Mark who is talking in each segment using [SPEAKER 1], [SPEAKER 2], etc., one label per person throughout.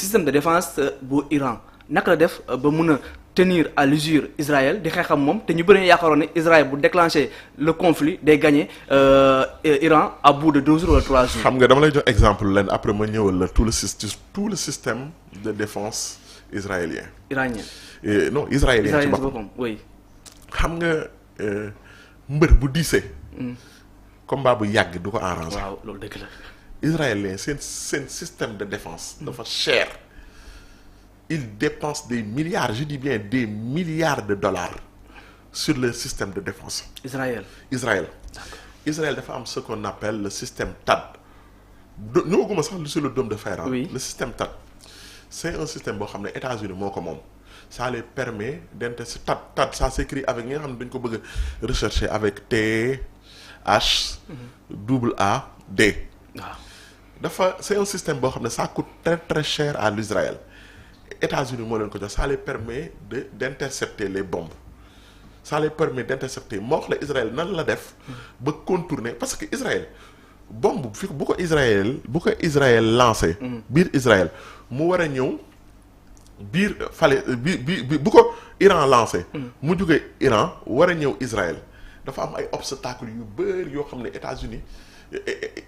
[SPEAKER 1] système de défense bu Iran naka la def ba mun a tenir à l'usure Israël di xeexam moom te ñu bëri yaakaaroon ne Israël bu déclencher le conflit day gagner Iran à bout de 2 jours wala 3 jours.
[SPEAKER 2] xam nga dama lay jox exemple leen après ma ñëwal la tout le système de défense israélien.
[SPEAKER 1] iranien.
[SPEAKER 2] Non israélien ci boppam
[SPEAKER 1] oui.
[SPEAKER 2] xam nga mbër bu diisee. combat bu yàgg du ko arranger.
[SPEAKER 1] waaw loolu dëgg la.
[SPEAKER 2] israélien seen système de défense dafa cher. Ils dépensent des milliards, je dis bien des milliards de dollars sur le système de défense. Israël. Israël dafa am ce qu'on appelle le système THAAD. ñëwaguma sax sur le dôme de fer. Oui. Le système THAAD c'est un système boo xam ne États-Unis moo ko moom. Ça les permet d'intercepter THAAD ça s'écrit avec ñi nga xam ne dañu ko bëgg a rechercher avec THAAD. waaw. dafa c'est un système boo xam ne ça coûte très très cher à l'Israël. États-Unis moo leen ko jox ça les permet d'intercepter les bombes ça les permet d'intercepter moo wax la Israël nan la def ba contourner parce que Israël bombe bu ko Israël lancé biir Israël mu war a ñëw biir fale bu ko Iran lancé mu jóge Iran war a ñëw Israël dafa am ay obstacles yu bëri yoo xam ne États-Unis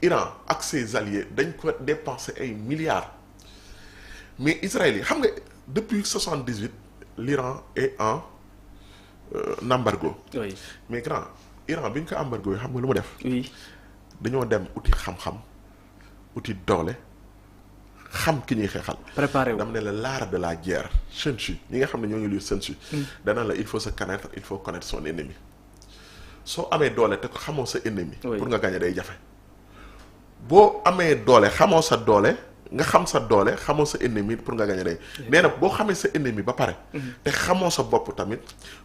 [SPEAKER 2] Iran ak ses alliés dañ ko dépenser ay milliards mais Israël yi xam nga depuis 78 l'Iran est en embargo. Oui. Mais grand Iran bi ñu ko embargo yi xam nga lu mu def.
[SPEAKER 1] Oui.
[SPEAKER 2] dañoo dem uti xam-xam uti doole xam ki ñuy xeexal.
[SPEAKER 1] préparé wu
[SPEAKER 2] dama ne la l'art de la guerre Sun Tzu ñi nga xam ne ñoo ngi lire Sun Tzu. dana la il faut se connaître il faut connaître son ennemi soo amee doole te ko xamoo sa ennemi.
[SPEAKER 1] Oui.
[SPEAKER 2] pour nga gagner day jafe. boo amee doole xamoo sa doole. nga xam sa doole xamoo sa ennemi pour nga gagner day nee na boo xamee sa ennemi ba pare te xamoo sa bopp tamit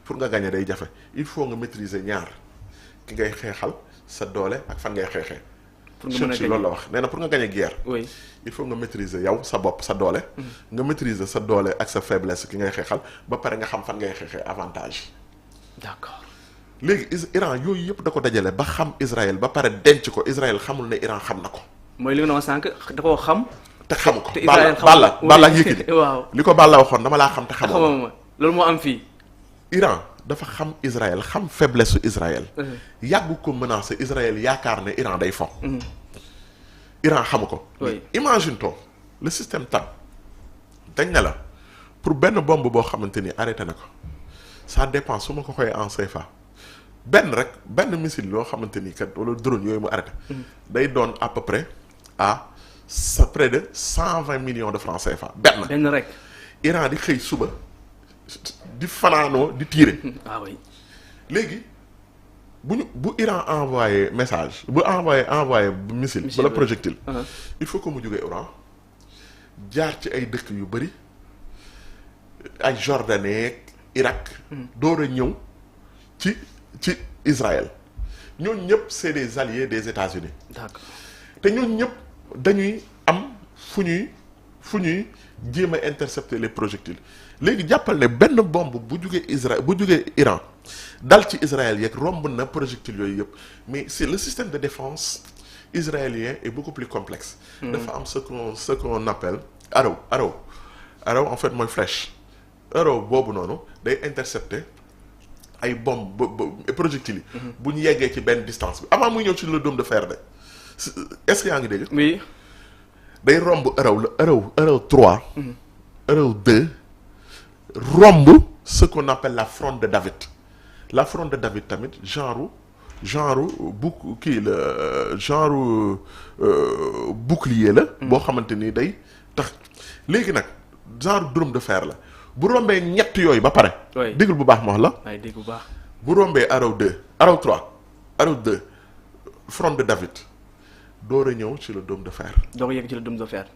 [SPEAKER 2] pour nga gagner day jafe il faut nga maîtriser ñaar ki ngay xeexal sa doole ak fan ngay xeexee pour nga mën a loolu la wax nee na pour nga gagner guerre
[SPEAKER 1] oui
[SPEAKER 2] il faut nga maîtriser yow sa bopp sa doole nga maîtriser sa doole ak sa faiblesse ki ngay xeexal ba pare nga xam fan ngay xeexee avantage
[SPEAKER 1] d'accord
[SPEAKER 2] léegi Iran yooyu yëpp da ko dajale ba xam Israël ba pare denc ko Israël xamul ne Iran xam na ko
[SPEAKER 1] mooy li nga doon sànq da koo xam
[SPEAKER 2] te xamu ko
[SPEAKER 1] Balla
[SPEAKER 2] ak Yékini
[SPEAKER 1] waaw
[SPEAKER 2] li ko Balla waxoon dama laa xam te xamoo
[SPEAKER 1] ma loolu moo am fii
[SPEAKER 2] Iran dafa xam Israël xam faiblesse su Israël yàggu ko menacer Israël yaakaar ne Iran day fo Iran xamu ko imagine toi le système THAAD dañ ne la pour benn bombe boo xamante ni arrêté na ko ça dépend su ma ko xoolee en CFA benn missile loo xamante ni kat wala drone yooyu mu arrêté day doon à peu près à près de 120 millions de francs CFA benn
[SPEAKER 1] rek
[SPEAKER 2] Iran di xëy suba di fanaanoo di tirer.
[SPEAKER 1] ah oui
[SPEAKER 2] léegi bu Iran envoyé message bu envoyé missile wala projectile il faut que mu jógee Iran jaar ci ay dëkk yu bëri ay Jordanie Irak door a ñëw ci Israël ñooñu ñëpp c'est des alliés des États-Unis.
[SPEAKER 1] D'accord.
[SPEAKER 2] te ñooñu ñëpp dañuy am fu ñuy jéem a intercepter les projectiles léegi jàppal ne benn bombe bu jugee Iran dal ci Israël yeeg romb na projectiles yooyu yëpp mais c'est le système de défense israélien est beaucoup plus complexe. dafa am ce qu'on appelle arrow en fait mooy flèche arrow boobu noonu day intercepter ay bombe projectiles yi. bu ñu yeggee ci benn distance bi avant muy ñëw ci le dôme de fer de est-ce que yaa ngi dégg.
[SPEAKER 1] oui.
[SPEAKER 2] day romb arrow 3. arrow 2 romb ce qu'on appelle la fronde de David la fronde de David tamit genre bouclier la. boo xamante ni day tax léegi nag genre dôme de fer la bu rombee ñett yooyu ba pare.
[SPEAKER 1] oui
[SPEAKER 2] déglu bu baax ma wax la.
[SPEAKER 1] ay dégg bu baax.
[SPEAKER 2] bu rombee arrow 3 fronde de David. door a ñëw ci le dôme de fer.
[SPEAKER 1] doo ko yegg ci le dôme de fer.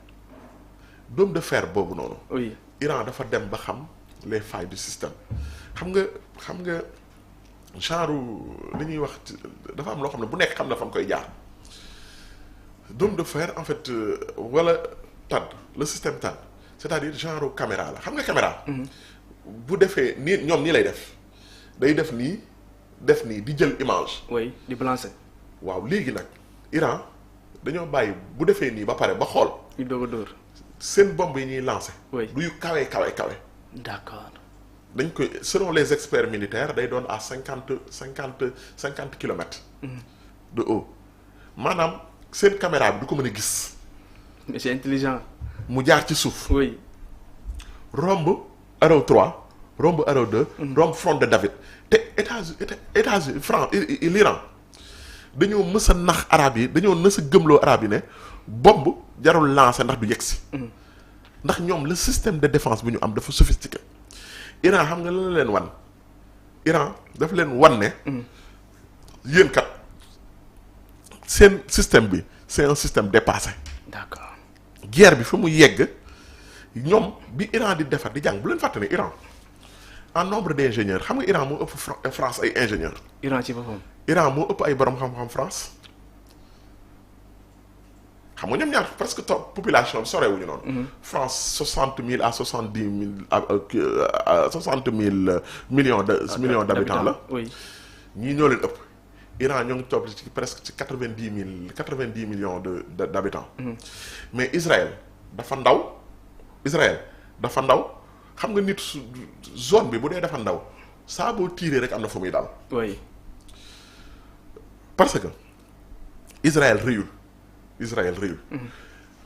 [SPEAKER 2] dôme de fer boobu noonu.
[SPEAKER 1] oui
[SPEAKER 2] Iran dafa dem ba xam les failles du système xam nga genre li ñuy wax dafa am loo xam ne bu nekk xam na fa mu koy jaar dôme de fer en fait wala THAAD le système THAAD c'est-à-dire genre caméra la xam nga caméra. bu defee nii ñoom nii lay def day def nii di jël image.
[SPEAKER 1] oui di balancer.
[SPEAKER 2] waaw léegi nag Iran. dañoo bàyyi bu defee nii ba pare ba xool.
[SPEAKER 1] ñu doog a dóor.
[SPEAKER 2] seen bombe yi ñuy lancé.
[SPEAKER 1] oui
[SPEAKER 2] du yu kawe.
[SPEAKER 1] d'accord.
[SPEAKER 2] dañ koy selon les experts militaires day doon à 50 kilomètres. de haut maanaam seen caméra bi du ko mën a gis.
[SPEAKER 1] mais c'est intelligent.
[SPEAKER 2] mu jaar ci suuf.
[SPEAKER 1] oui.
[SPEAKER 2] romb Arrow 3 romb Arrow 2. romb front de David te États-Unis France l'Iran dañoo mës a nax arab yi dañoo mës a gëmloo arab yi ne bombe jarul lancer ndax du yegsi. ndax ñoom le système de défense bi ñu am dafa sophistiqué. Iran xam nga lan la leen wan Iran dafa leen wan ne. yéen kat seen système bi c'est un système dépassé.
[SPEAKER 1] d'accord.
[SPEAKER 2] guerre bi fa mu yegg ñoom bi Iran di defar di jàng bu leen fàtte ne Iran en nombre d'ingénieurs xam nga Iran moo ëpp France ay ingénieurs.
[SPEAKER 1] Iran ci boppam.
[SPEAKER 2] Iran moo ëpp ay borom xam-xam France xam nga ñoom ñaar presque population bi sorewuñu noonu. France 60 000 à 70 000 à 60 000 millions d'habitants la.
[SPEAKER 1] oui.
[SPEAKER 2] ñii ñoo leen ëpp. Iran ñoo ngi topp ci presque ci 90 millions d'habitants. mais Israël dafa ndaw. xam nga nit zone bi bu dee dafa ndaw saa boo tiiree rek am na fu muy dal.
[SPEAKER 1] oui.
[SPEAKER 2] parce que Israël rëyul.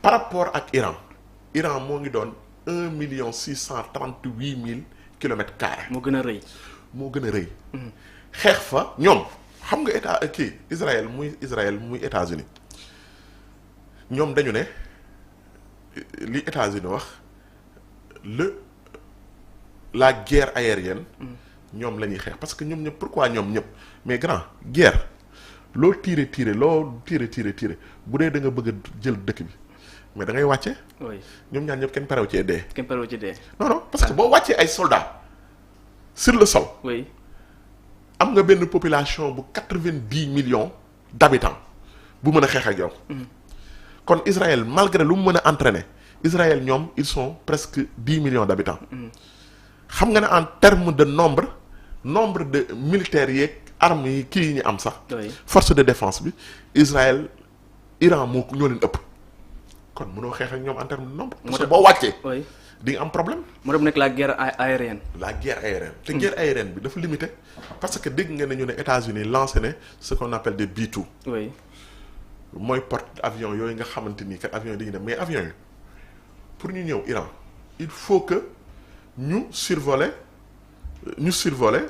[SPEAKER 2] par rapport ak Iran moo ngi doon 1,638,000 kilomètres carrés.
[SPEAKER 1] moo gën a rëy.
[SPEAKER 2] xeex fa ñoom xam nga Israël muy États-Unis ñoom dañu ne li États-Unis wax la guerre aérienne. ñoom la ñuy xeex parce que ñoom ñëpp pourquoi ñoom ñëpp mais grand guerre. loo tiire bu dee da nga bëgg a jël dëkk bi mais da ngay wàcce.
[SPEAKER 1] oui
[SPEAKER 2] ñoom ñaar ñëpp kenn parew cee dee. non parce que boo wàccee ay soldats sur le sol.
[SPEAKER 1] oui.
[SPEAKER 2] am nga benn population bu 90 millions d'habitants bu mën a xeex ak yow. kon Israël malgré lu mu mën a entraîner Israël ñoom ils sont presque 10 millions d'habitants. xam nga ne en termes de nombre de militaires yeeg. armes yi kii yi ñu am sax. force de défense bi Iran ñoo leen ëpp. kon mënoo xeex ak ñoom en terme de nombre. parce que boo wàccee. di nga am problème.
[SPEAKER 1] moo dem nekk la guerre aérienne.
[SPEAKER 2] te guerre aérienne bi dafa limité. parce que dégg nga ne ñu ne États-Unis lancé ne ce qu'on appelle des B2.
[SPEAKER 1] oui.
[SPEAKER 2] mooy porte avion yooyu nga xamante ni kat avion yi dañuy dem mais avion yi pour ñu ñëw Iran il faut que ñu survoler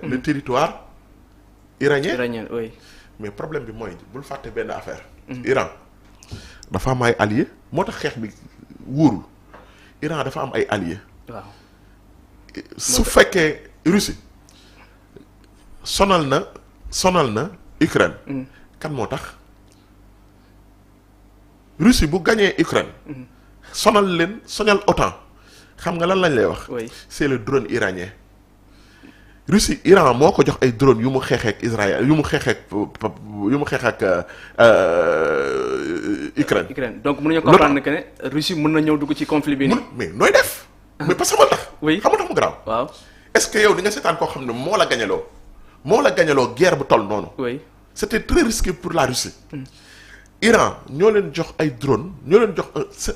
[SPEAKER 2] le territoire. iranien
[SPEAKER 1] oui.
[SPEAKER 2] mais problème bi mooy bul fàtte benn affaire. Iran dafa am ay alliés moo tax xeex bi wóorul Iran dafa am ay alliés.
[SPEAKER 1] waaw.
[SPEAKER 2] su fekkee Russie sonal na Ukraine. kan moo tax Russie bu gañee Ukraine. sonal OTAN xam nga lan lañ lay wax.
[SPEAKER 1] oui. c'est
[SPEAKER 2] le drone iranien. Iran moo ko jox ay drone yu mu xeexee ak Israël yu mu xeexee ak Ukraine.
[SPEAKER 1] donc mën nañu comprendre que ne Russie mën na ñëw dugg ci conflit bi nii.
[SPEAKER 2] mais nooy def. mais parce que xamal tax.
[SPEAKER 1] oui
[SPEAKER 2] xamal tax mu garaaw.
[SPEAKER 1] waaw.
[SPEAKER 2] est-ce que yow di nga seetaan koo xam ne moo la gañaloo guerre bu toll noonu.
[SPEAKER 1] oui.
[SPEAKER 2] c'était très risqué pour la Russie. Iran ñoo leen jox ay drone ñoo leen jox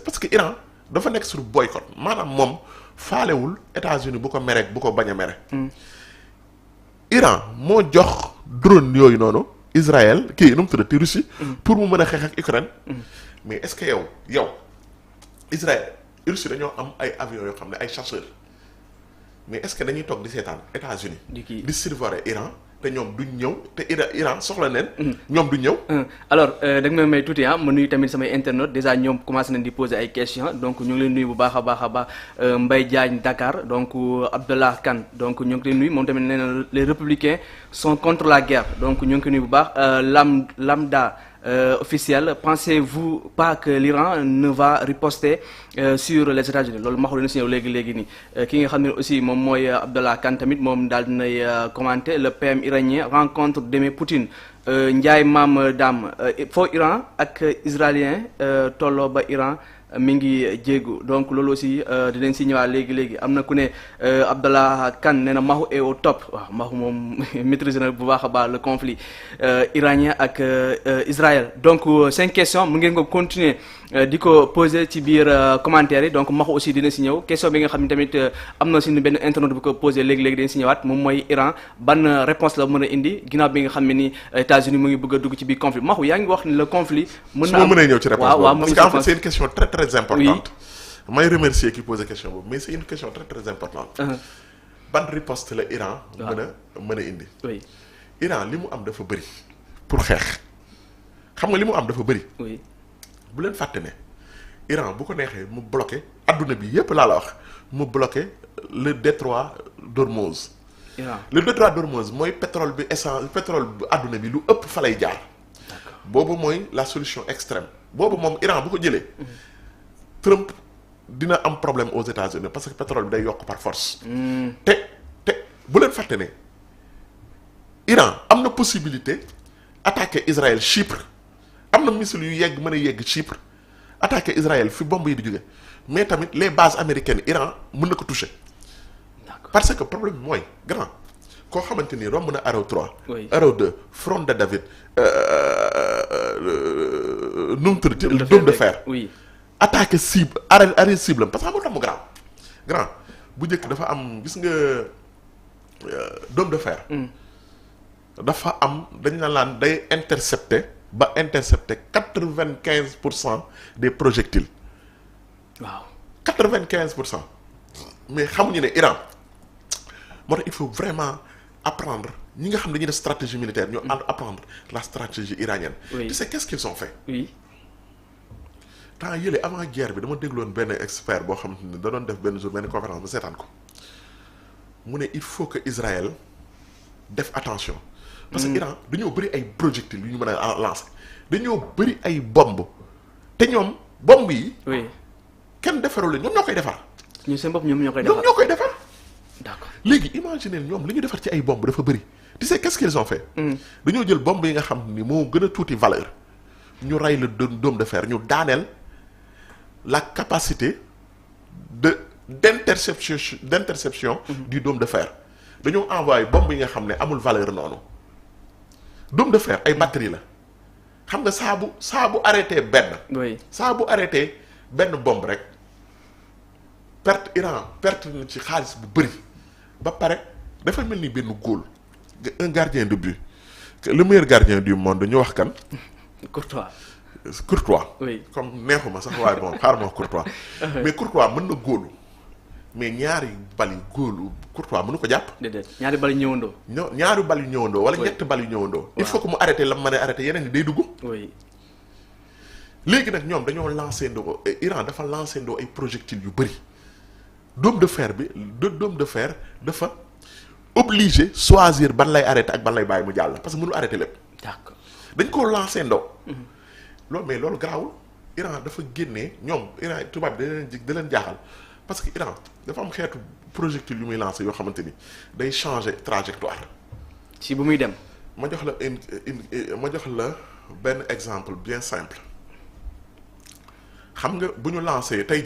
[SPEAKER 2] parce que Iran dafa nekk sur boycott maanaam moom faalewul États-Unis bu ko mere bu ko bañ a mere. Iran moo jox drone yooyu noonu Israël nu mu tuddati Russie. pour mu mën a xeex ak Ukraine. mais est-ce que yow Israël Russie dañoo am ay avions yoo xam ne ay chasseurs mais est-ce que dañuy toog di seetaan États-Unis di survoler Iran te ñoom duñ ñëw te Iran soxla neen. ñoom duñ ñëw.
[SPEAKER 1] alors da nga may tuuti ma nuyu tamit samay internautes déjà ñoom commencé nañ di poser ay questions donc ñu ngi leen nuyu bu baax a baax Mbaye Diagne Dakar donc Abdallah Kane donc ñu ngi leen nuyu moom tamit nee na les républicains sont contre la guerre donc ñu ngi koy nuyu bu baax lambda officiel pensez-vous pas que l'Iran ne va riposter sur les États-Unis loolu ma xool si yow léegi nii ki nga xam ne aussi moom mooy Abdallah Kane tamit moom daal dinay commenter le PM iranien rencontre demain Poutine Ndiaye Mam Dame foo Iran ak israélien tolloo ba Iran mi ngi jéegu donc loolu aussi dinañ si ñëwaat léegi am na ku ne Abdallah Kane nee na Mahou est au top waaw Mahou moom maîtrise na bu baax a baax le conflit iranien ak Israël donc 5 questions mu ngeen ko continuer di ko poser ci biir commentaire yi donc Mahou aussi dina si ñëw question bi nga xam ne tamit am na si benn internaute bu ko poser léegi dañ si ñëwaat moom mooy Iran ban réponse la mën a indi ginnaaw bi nga xam ne ni États-Unis mu ngi bëgg a dugg ci biir conflit Mahou yaa ngi wax ni le conflit mën na am
[SPEAKER 2] mënee ñëw ci réponse boobu parce que en fait c'est une question très très importante.
[SPEAKER 1] Oui.
[SPEAKER 2] may remercier qui pose question boobu mais c'est une question très très importante. ban riposte la Iran. mën a indi.
[SPEAKER 1] oui
[SPEAKER 2] Iran li mu am dafa bëri pour xeex xam nga li mu am dafa bëri.
[SPEAKER 1] oui
[SPEAKER 2] bu leen fàtte ne Iran bu ko neexee mu bloqué adduna bi yépp laa la wax mu bloqué le détroit d'Ormuz.
[SPEAKER 1] Iran
[SPEAKER 2] le détroit d'Ormuz mooy pétrole bi essence pétrole bu adduna bi lu ëpp fa lay jaar. boobu mooy la solution extrême boobu moom Iran bu ko jëlee. Trump dina am problème aux États-Unis parce que pétrole bi day yokk par force. te bu leen fàtte ne Iran am na possibilité attaquer Israël Chypre am na missile yu yegg mën a yegg Chypre attaquer Israël fi bombe yi di jóge mais tamit les bases américaines Iran mën na ko toucher. parce que problème bi mooy grand koo xamante ni romb na Arrow 3.
[SPEAKER 1] oui
[SPEAKER 2] Arrow 2 Front de David nu mu tudd dôme de fer.
[SPEAKER 1] oui
[SPEAKER 2] attaquer cible arrêt cible am parce que xam nga tax mu grand bu njëkk dafa am gis nga dôme de fer. dafa am dañ la laan day intercepter 95% des projectiles.
[SPEAKER 1] waaw
[SPEAKER 2] 95%. mais xamuñu ne Iran moo tax il faut vraiment apprendre ñi nga xam ne dañuy def stratégie militaire ñu apprendre la stratégie iranienne.
[SPEAKER 1] oui
[SPEAKER 2] tu sais qu'est-ce qu'ils ont fait.
[SPEAKER 1] oui
[SPEAKER 2] temps yële avant guerre bi dama dégloon benn expert boo xam ne da doon def benn jour benn conférence ba seetaan ko mu ne il faut que Israël def attention. parce que Iran dañoo bëri ay projectiles yu ñu mën a lancer dañoo bëri ay bomb te ñoom bomb yi.
[SPEAKER 1] oui
[SPEAKER 2] kenn defarul leen ñoom ñoo koy defar.
[SPEAKER 1] ñu seen bopp ñoom ñoo koy
[SPEAKER 2] ñoom
[SPEAKER 1] defar
[SPEAKER 2] ñoo koy defar.
[SPEAKER 1] d'accord
[SPEAKER 2] léegi imaginer ñoom li ñu defar ci ay bomb dafa bëri tu sais qu'est-ce qu'ils ont fait. dañoo jël bomb yi nga xam ni moo gën a tuuti valeur ñu rey le dôme de fer ñu daaneel la capacité d'interception du dôme de fer dañoo envoyé bomb yi nga xam ne amul valeur noonu dôme de fer ay batterie la xam nga saa bu arrêté benn.
[SPEAKER 1] oui
[SPEAKER 2] saa bu arrêté benn bombe rek perte Iran perte na ci xaalis bu bëri ba pare dafa mel ni benn góol un gardien de but le meilleur gardien du monde ñu wax kan. Courtois.
[SPEAKER 1] oui
[SPEAKER 2] comme neexuma sax waaye bon xaaral ma wax Courtois. mais Courtois mën na góolu mais ñaari bal yu góolu Courtois mënu ko jàpp.
[SPEAKER 1] déedéet ñaari bal yu ñëwandoo.
[SPEAKER 2] ñaari bal yu ñëwandoo. wala
[SPEAKER 1] oui
[SPEAKER 2] ñetti bal yu ñëwandoo. il
[SPEAKER 1] waaw
[SPEAKER 2] faut que mu arrêté la mu mën a arrêté yeneen yi day dugg.
[SPEAKER 1] oui
[SPEAKER 2] léegi nag ñoom dañoo lancé ndoo Iran dafa lancé ndoo ay projectiles yu bëri dôme de fer bi dôme de fer dafa obligé choisir ban lay arrêté ak ban lay bàyyi mu jàll parce que mënu arrêté lépp.
[SPEAKER 1] d'accord
[SPEAKER 2] dañ koo lancé ndoo. loolu mais loolu garaawul Iran dafa génnee ñoom Iran tubaab bi da leen jaaxal parce que Iran dafa am xeetu projectile yu muy lancé yoo xamante ni day changer trajectoire.
[SPEAKER 1] ci bu muy dem.
[SPEAKER 2] ma jox la benn exemple bien simple xam nga bu ñu lancé tey jii